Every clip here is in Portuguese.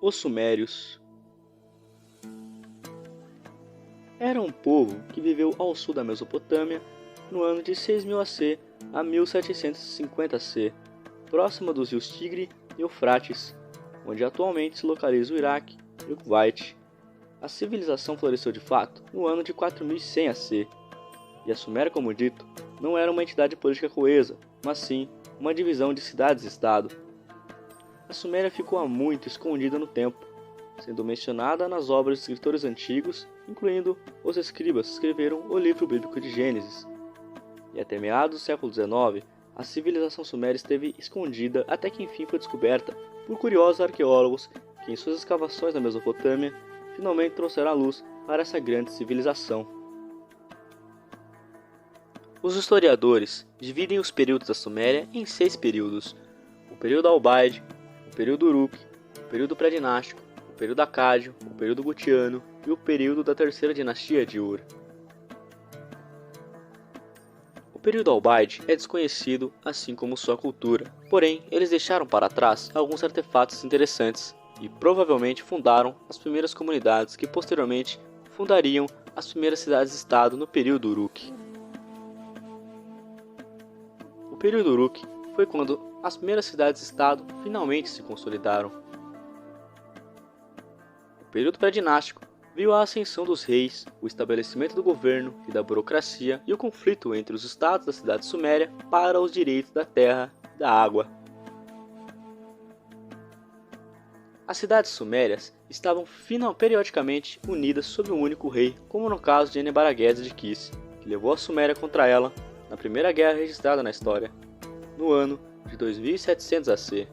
Os Sumérios era um povo que viveu ao sul da Mesopotâmia no ano de 6000 AC a 1750 AC, próxima dos rios Tigre e Eufrates, onde atualmente se localiza o Iraque e o Kuwait. A civilização floresceu de fato no ano de 4100 AC, e a Suméria, como dito, não era uma entidade política coesa, mas sim uma divisão de cidades-estado. A Suméria ficou há muito escondida no tempo, sendo mencionada nas obras de escritores antigos, incluindo os escribas que escreveram o livro bíblico de Gênesis. E até meados do século XIX, a civilização suméria esteve escondida até que enfim foi descoberta por curiosos arqueólogos que em suas escavações na Mesopotâmia finalmente trouxeram a luz para essa grande civilização. Os historiadores dividem os períodos da Suméria em 6 períodos: o período Albaide, o período Uruk, o período pré-dinástico, o período Acádio, o período Gutiano e o período da terceira dinastia de Ur. O período Albaide é desconhecido, assim como sua cultura, porém eles deixaram para trás alguns artefatos interessantes e provavelmente fundaram as primeiras comunidades que posteriormente fundariam as primeiras cidades-estado no período Uruk. O período Uruk foi quando as primeiras cidades-estado finalmente se consolidaram. O período pré-dinástico viu a ascensão dos reis, o estabelecimento do governo e da burocracia e o conflito entre os estados da cidade suméria para os direitos da terra e da água. As cidades sumérias estavam periodicamente unidas sob um único rei, como no caso de Enebaraguedes de Kis, que levou a Suméria contra ela na primeira guerra registrada na história, no ano de 2700 AC.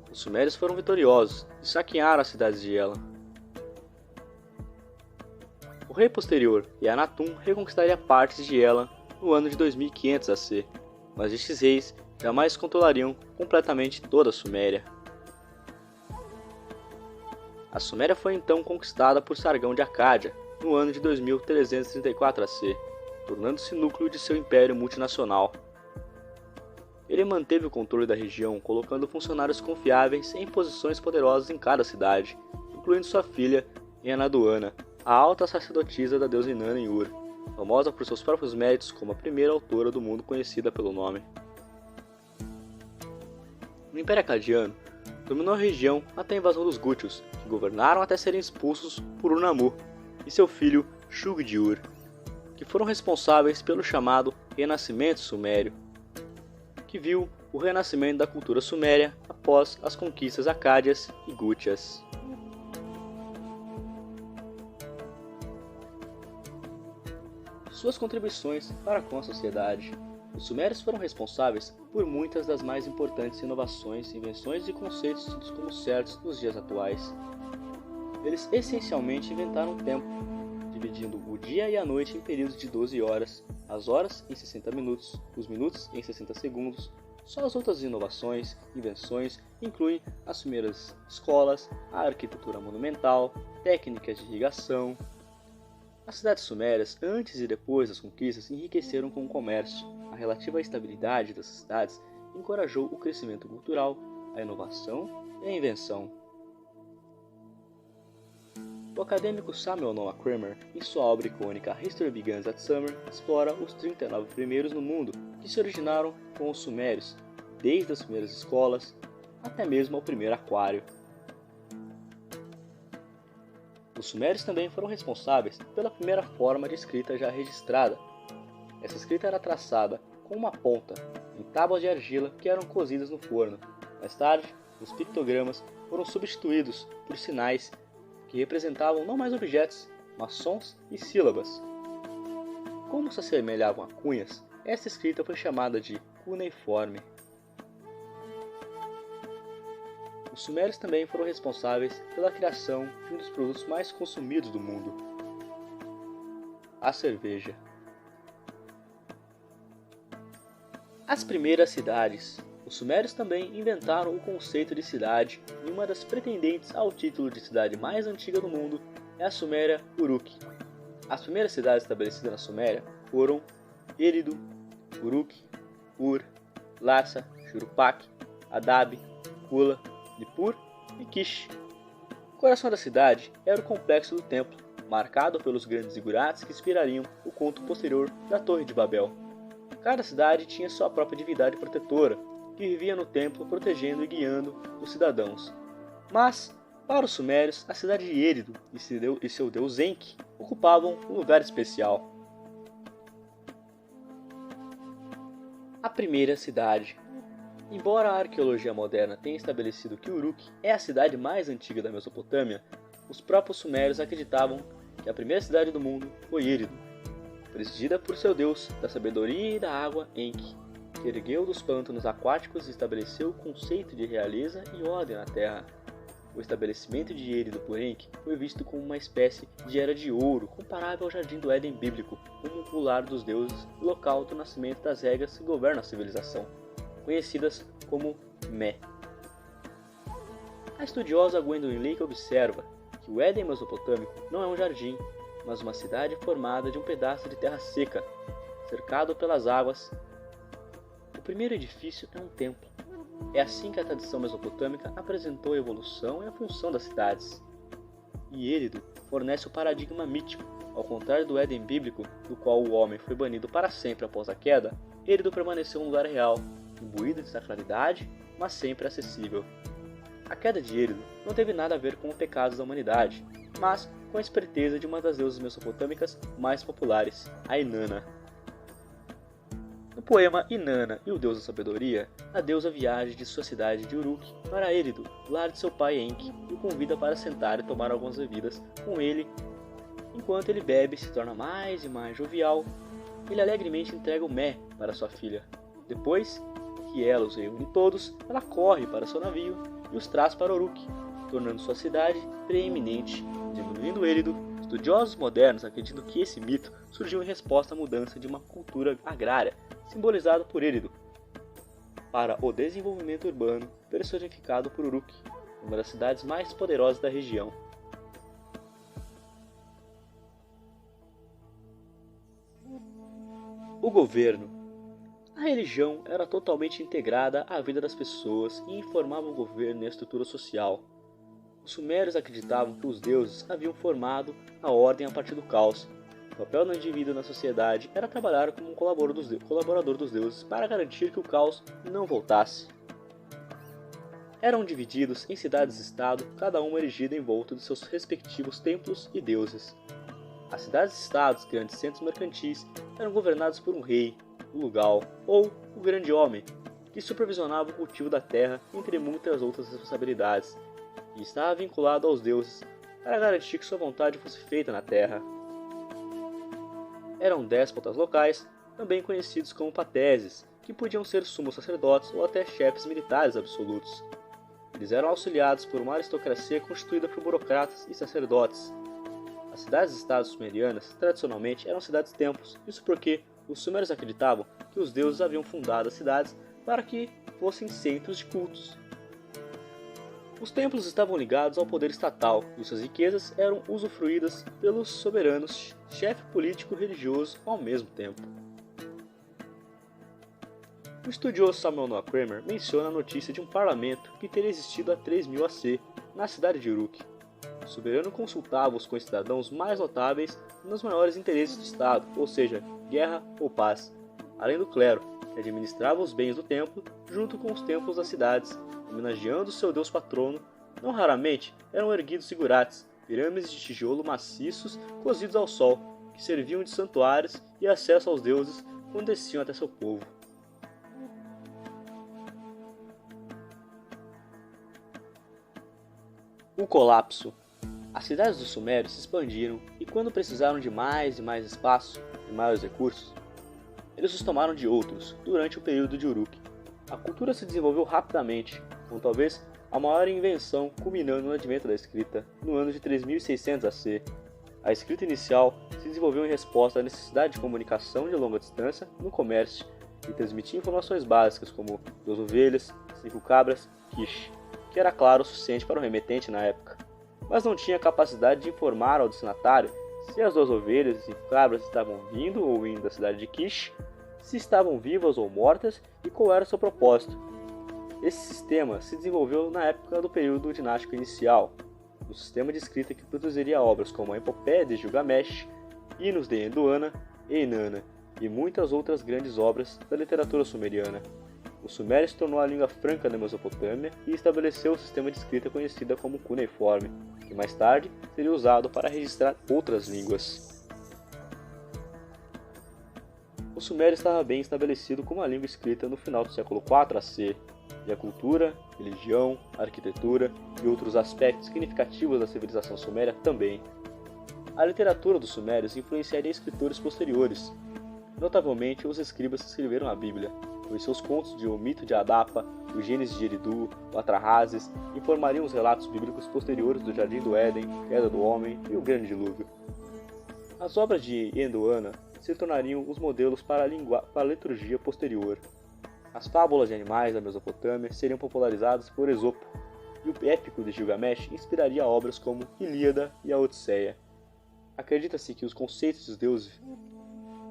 Os sumérios foram vitoriosos e saquearam as cidades de Ela. O rei posterior, Eannatum, reconquistaria partes de Ela no ano de 2500 AC, mas estes reis jamais controlariam completamente toda a Suméria. A Suméria foi então conquistada por Sargão de Acádia no ano de 2334 AC, tornando-se núcleo de seu império multinacional. Ele manteve o controle da região, colocando funcionários confiáveis em posições poderosas em cada cidade, incluindo sua filha Eanaduana, a alta sacerdotisa da deusa Inanna em Ur, famosa por seus próprios méritos como a primeira autora do mundo conhecida pelo nome. O Império Acadiano dominou a região até a invasão dos Gútios, que governaram até serem expulsos por Unamu e seu filho Shug de Ur, que foram responsáveis pelo chamado Renascimento Sumério, que viu o renascimento da cultura suméria após as conquistas acádias e gútias. Suas contribuições para com a sociedade. Os sumérios foram responsáveis por muitas das mais importantes inovações, invenções e conceitos tidos como certos nos dias atuais. Eles essencialmente inventaram o tempo, dividindo o dia e a noite em períodos de 12 horas, as horas em 60 minutos, os minutos em 60 segundos. Só as outras inovações, invenções, incluem as primeiras escolas, a arquitetura monumental, técnicas de irrigação. As cidades sumérias, antes e depois das conquistas, enriqueceram com o comércio. A relativa estabilidade dessas cidades encorajou o crescimento cultural, a inovação e a invenção. O acadêmico Samuel Noah Kramer, em sua obra icônica History Begins at Summer, explora os 39 primeiros no mundo que se originaram com os sumérios, desde as primeiras escolas até mesmo ao primeiro aquário. Os sumérios também foram responsáveis pela primeira forma de escrita já registrada. Essa escrita era traçada com uma ponta em tábuas de argila que eram cozidas no forno. Mais tarde, os pictogramas foram substituídos por sinais que representavam não mais objetos, mas sons e sílabas. Como se assemelhavam a cunhas, essa escrita foi chamada de cuneiforme. Os sumérios também foram responsáveis pela criação de um dos produtos mais consumidos do mundo, a cerveja. As primeiras cidades. Os sumérios também inventaram o conceito de cidade e uma das pretendentes ao título de cidade mais antiga do mundo é a Suméria Uruk. As primeiras cidades estabelecidas na Suméria foram Eridu, Uruk, Ur, Larsa, Shuruppak, Adab, Kula, Nippur e Kish. O coração da cidade era o complexo do templo, marcado pelos grandes zigurates que inspirariam o conto posterior da Torre de Babel. Cada cidade tinha sua própria divindade protetora, que vivia no templo protegendo e guiando os cidadãos. Mas, para os sumérios, a cidade de Eridu e seu deus Enki ocupavam um lugar especial. A primeira cidade. Embora a arqueologia moderna tenha estabelecido que Uruk é a cidade mais antiga da Mesopotâmia, os próprios sumérios acreditavam que a primeira cidade do mundo foi Eridu, presidida por seu deus da sabedoria e da água Enki, que ergueu dos pântanos aquáticos e estabeleceu o conceito de realeza e ordem na terra. O estabelecimento de Eridu por Enki foi visto como uma espécie de era de ouro comparável ao jardim do Éden bíblico, como o lar dos deuses e local do nascimento das regras que governam a civilização, conhecidas como Mé. A estudiosa Gwendolyn Lake observa que o Éden mesopotâmico não é um jardim, mas uma cidade formada de um pedaço de terra seca, cercado pelas águas. O primeiro edifício é um templo. É assim que a tradição mesopotâmica apresentou a evolução e a função das cidades. E Eridu fornece o paradigma mítico. Ao contrário do Éden bíblico, do qual o homem foi banido para sempre após a queda, Eridu permaneceu um lugar real, imbuído de sacralidade, mas sempre acessível. A queda de Eridu não teve nada a ver com os pecados da humanidade, mas com a esperteza de uma das deusas mesopotâmicas mais populares, a Inanna. No poema Inanna e o Deus da Sabedoria, a deusa viaja de sua cidade de Uruk para Eridu, lar de seu pai Enki, e o convida para sentar e tomar algumas bebidas com ele. Enquanto ele bebe e se torna mais e mais jovial, ele alegremente entrega o Mé para sua filha. Depois que ela os reúne todos, ela corre para seu navio e os traz para Uruk, tornando sua cidade preeminente, diminuindo Eridu. Estudiosos modernos acreditam que esse mito surgiu em resposta à mudança de uma cultura agrária, simbolizada por Eridu, para o desenvolvimento urbano personificado por Uruk, uma das cidades mais poderosas da região. O governo. A religião era totalmente integrada à vida das pessoas e informava o governo e a estrutura social. Os sumérios acreditavam que os deuses haviam formado a ordem a partir do caos. O papel do indivíduo na sociedade era trabalhar como um colaborador dos deuses para garantir que o caos não voltasse. Eram divididos em cidades-estado, cada uma erigida em volta de seus respectivos templos e deuses. As cidades-estados, grandes centros mercantis, eram governados por um rei, o Lugal, ou o Grande Homem, que supervisionava o cultivo da terra, entre muitas outras responsabilidades, e estava vinculado aos deuses para garantir que sua vontade fosse feita na terra. Eram déspotas locais, também conhecidos como pateses, que podiam ser sumos sacerdotes ou até chefes militares absolutos. Eles eram auxiliados por uma aristocracia constituída por burocratas e sacerdotes. As cidades-estados sumerianas, tradicionalmente, eram cidades-templos, isso porque os sumérios acreditavam que os deuses haviam fundado as cidades para que fossem centros de cultos. Os templos estavam ligados ao poder estatal e suas riquezas eram usufruídas pelos soberanos, chefe político e religioso ao mesmo tempo. O estudioso Samuel Noah Kramer menciona a notícia de um parlamento que teria existido há 3000 AC, na cidade de Uruk. O soberano consultava os concidadãos mais notáveis nos maiores interesses do Estado, ou seja, guerra ou paz, além do clero, que administrava os bens do templo junto com os templos das cidades, homenageando seu deus patrono. Não raramente eram erguidos zigurates, pirâmides de tijolo maciços cozidos ao sol, que serviam de santuários e acesso aos deuses quando desciam até seu povo. O colapso. As cidades dos sumérios se expandiram e quando precisaram de mais e mais espaço e maiores recursos, eles os tomaram de outros durante o período de Uruk. A cultura se desenvolveu rapidamente, com talvez a maior invenção culminando no advento da escrita, no ano de 3600 AC. A escrita inicial se desenvolveu em resposta à necessidade de comunicação de longa distância no comércio e transmitir informações básicas como 2 ovelhas, 5 cabras, quiche, que era claro o suficiente para o remetente na época, mas não tinha capacidade de informar ao destinatário se as 2 ovelhas e 5 cabras estavam vindo ou indo da cidade de Kish, se estavam vivas ou mortas e qual era o seu propósito. Esse sistema se desenvolveu na época do período dinástico inicial. no sistema de escrita que produziria obras como a Epopeia de Gilgamesh, Hinos de Endoana e Inanna, e muitas outras grandes obras da literatura sumeriana. O sumério se tornou a língua franca da Mesopotâmia e estabeleceu o sistema de escrita conhecida como cuneiforme, que mais tarde seria usado para registrar outras línguas. O sumério estava bem estabelecido como uma língua escrita no final do século IV a.C., e a cultura, religião, arquitetura e outros aspectos significativos da civilização suméria também. A literatura dos sumérios influenciaria escritores posteriores. Notavelmente, os escribas que escreveram a Bíblia, pois seus contos de O Mito de Adapa, o Gênesis de Eridu, o Atrahasis, informariam os relatos bíblicos posteriores do Jardim do Éden, Queda do Homem e o Grande Dilúvio. As obras de Endoana se tornariam os modelos para a liturgia posterior. As fábulas de animais da Mesopotâmia seriam popularizadas por Esopo, e o épico de Gilgamesh inspiraria obras como Ilíada e a Odisseia. Acredita-se que os conceitos dos deuses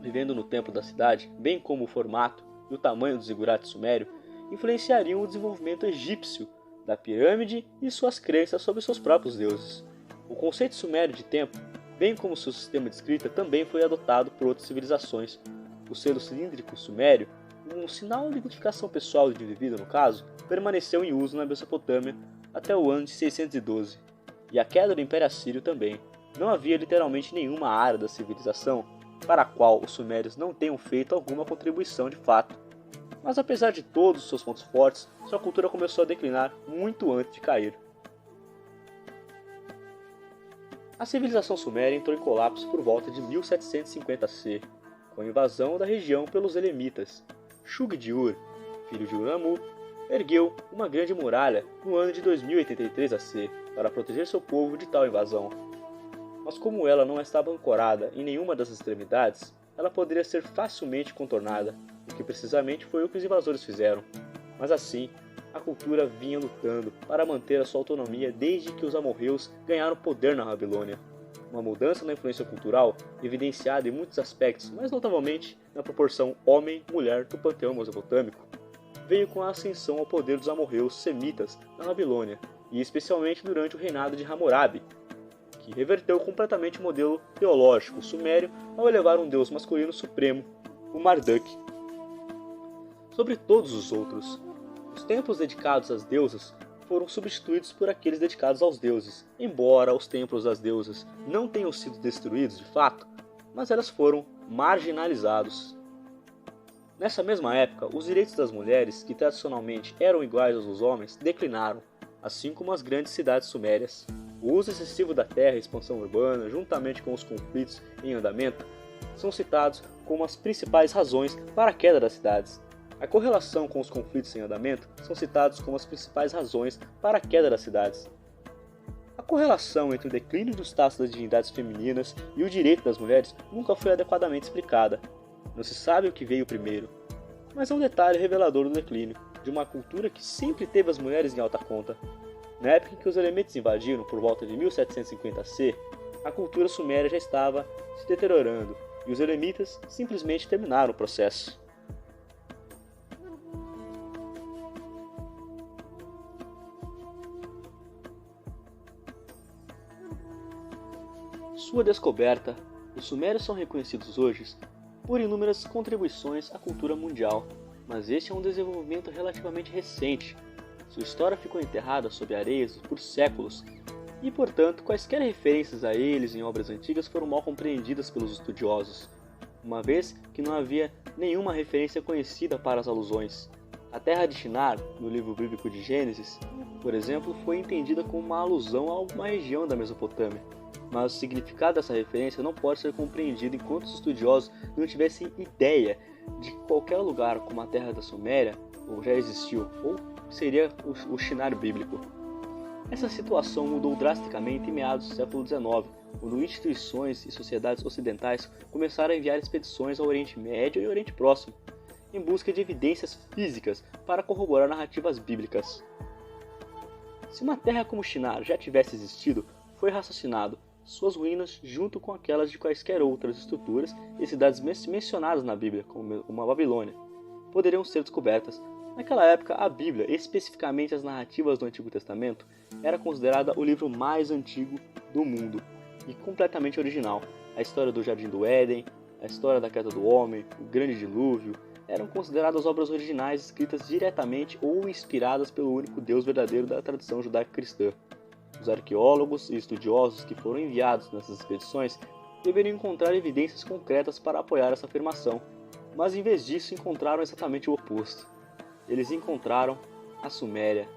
vivendo no templo da cidade, bem como o formato e o tamanho do zigurate sumério, influenciariam o desenvolvimento egípcio da pirâmide e suas crenças sobre seus próprios deuses. O conceito sumério de tempo, bem como seu sistema de escrita, também foi adotado por outras civilizações. O selo cilíndrico sumério, um sinal de identificação pessoal do indivíduo no caso, permaneceu em uso na Mesopotâmia até o ano de 612, e a queda do Império Assírio também. Não havia literalmente nenhuma área da civilização para a qual os sumérios não tenham feito alguma contribuição de fato. Mas apesar de todos os seus pontos fortes, sua cultura começou a declinar muito antes de cair. A civilização suméria entrou em colapso por volta de 1750 c, com a invasão da região pelos elemitas. Shug-Dur, filho de Uramu, ergueu uma grande muralha no ano de 2083 a.C. para proteger seu povo de tal invasão. Mas como ela não estava ancorada em nenhuma das extremidades, ela poderia ser facilmente contornada, o que precisamente foi o que os invasores fizeram. Mas assim, a cultura vinha lutando para manter a sua autonomia desde que os amorreus ganharam poder na Babilônia. Uma mudança na influência cultural evidenciada em muitos aspectos, mas notavelmente na proporção homem-mulher do panteão mesopotâmico, veio com a ascensão ao poder dos amorreus semitas na Babilônia, e especialmente durante o reinado de Hammurabi, que reverteu completamente o modelo teológico sumério ao elevar um deus masculino supremo, o Marduk, sobre todos os outros. Os templos dedicados às deusas foram substituídos por aqueles dedicados aos deuses, embora os templos das deusas não tenham sido destruídos de fato, mas elas foram marginalizados. Nessa mesma época, os direitos das mulheres, que tradicionalmente eram iguais aos dos homens, declinaram, assim como as grandes cidades sumérias. O uso excessivo da terra e a expansão urbana, juntamente com os conflitos em andamento, são citados como as principais razões para a queda das cidades. A correlação com os conflitos em andamento são citados como as principais razões para a queda das cidades. A correlação entre o declínio do status das divindades femininas e o direito das mulheres nunca foi adequadamente explicada. Não se sabe o que veio primeiro, mas é um detalhe revelador do declínio de uma cultura que sempre teve as mulheres em alta conta. Na época em que os elemitas invadiram, por volta de 1750 c, a cultura suméria já estava se deteriorando e os elemitas simplesmente terminaram o processo. Sua descoberta, os sumérios são reconhecidos hoje por inúmeras contribuições à cultura mundial, mas este é um desenvolvimento relativamente recente. Sua história ficou enterrada sob areias por séculos, e portanto quaisquer referências a eles em obras antigas foram mal compreendidas pelos estudiosos, uma vez que não havia nenhuma referência conhecida para as alusões. A terra de Shinar, no livro bíblico de Gênesis, por exemplo, foi entendida como uma alusão a uma região da Mesopotâmia, mas o significado dessa referência não pode ser compreendido enquanto os estudiosos não tivessem ideia de que qualquer lugar como a terra da Suméria ou já existiu, ou seria o Shinar bíblico. Essa situação mudou drasticamente em meados do século XIX, quando instituições e sociedades ocidentais começaram a enviar expedições ao Oriente Médio e Oriente Próximo, em busca de evidências físicas para corroborar narrativas bíblicas. Se uma terra como Shinar já tivesse existido, foi raciocinado suas ruínas junto com aquelas de quaisquer outras estruturas e cidades mencionadas na Bíblia, como a Babilônia, poderiam ser descobertas Naquela época, a Bíblia, especificamente as narrativas do Antigo Testamento, era considerada o livro mais antigo do mundo e completamente original. A história do Jardim do Éden, a história da queda do homem, o grande dilúvio, eram consideradas obras originais escritas diretamente ou inspiradas pelo único Deus verdadeiro da tradição judaico-cristã. Os arqueólogos e estudiosos que foram enviados nessas expedições deveriam encontrar evidências concretas para apoiar essa afirmação, mas em vez disso encontraram exatamente o oposto. Eles encontraram a Suméria